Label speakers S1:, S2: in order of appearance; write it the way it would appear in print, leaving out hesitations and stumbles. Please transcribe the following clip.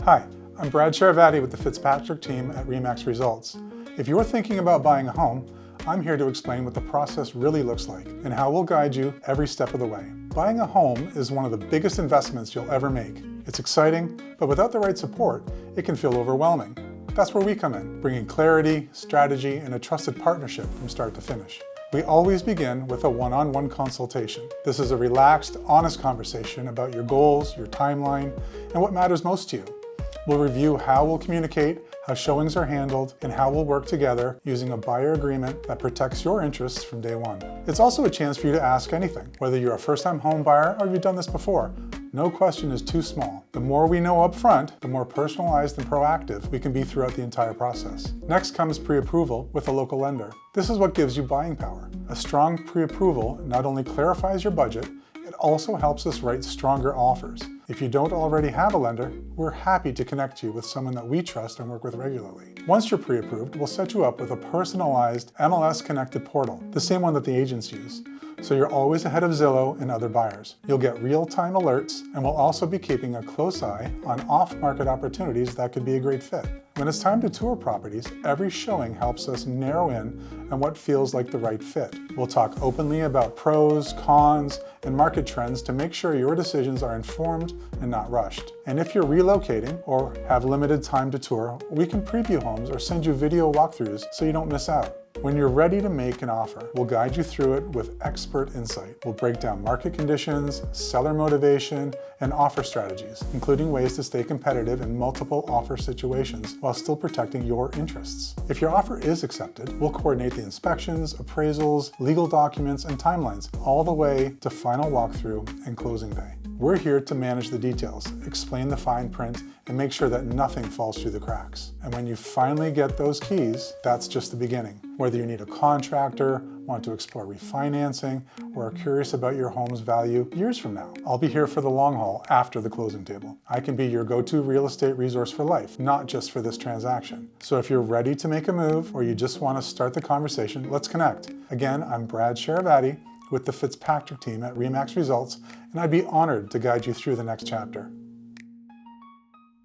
S1: Hi, I'm Brad Cherevaty with the Fitzpatrick Team at REMAX Results. If you're thinking about buying a home, I'm here to explain what the process really looks like and how we'll guide you every step of the way. Buying a home is one of the biggest investments you'll ever make. It's exciting, but without the right support, it can feel overwhelming. That's where we come in, bringing clarity, strategy, and a trusted partnership from start to finish. We always begin with a one-on-one consultation. This is a relaxed, honest conversation about your goals, your timeline, and what matters most to you. We'll review how we'll communicate, how showings are handled, and how we'll work together using a buyer agreement that protects your interests from day one. It's also a chance for you to ask anything, whether you're a first-time home buyer or you've done this before. No question is too small. The more we know up front, the more personalized and proactive we can be throughout the entire process. Next comes pre-approval with a local lender. This is what gives you buying power. A strong pre-approval not only clarifies your budget, it also helps us write stronger offers. If you don't already have a lender, we're happy to connect you with someone that we trust and work with regularly. Once you're pre-approved, we'll set you up with a personalized MLS-connected portal, the same one that the agents use. So you're always ahead of Zillow and other buyers. You'll get real-time alerts, and we'll also be keeping a close eye on off-market opportunities that could be a great fit. When it's time to tour properties, every showing helps us narrow in on what feels like the right fit. We'll talk openly about pros, cons, and market trends to make sure your decisions are informed and not rushed. And if you're relocating or have limited time to tour, we can preview homes or send you video walkthroughs so you don't miss out. When you're ready to make an offer, we'll guide you through it with expert insight. We'll break down market conditions, seller motivation, and offer strategies, including ways to stay competitive in multiple offer situations while still protecting your interests. If your offer is accepted, we'll coordinate the inspections, appraisals, legal documents, and timelines, all the way to final walkthrough and closing day. We're here to manage the details, explain the fine print, and make sure that nothing falls through the cracks. And when you finally get those keys, that's just the beginning. Whether you need a contractor, want to explore refinancing, or are curious about your home's value years from now, I'll be here for the long haul after the closing table. I can be your go-to real estate resource for life, not just for this transaction. So if you're ready to make a move or you just want to start the conversation, let's connect. Again, I'm Brad Cherevaty with the Fitzpatrick Team at REMAX Results, and I'd be honored to guide you through the next chapter.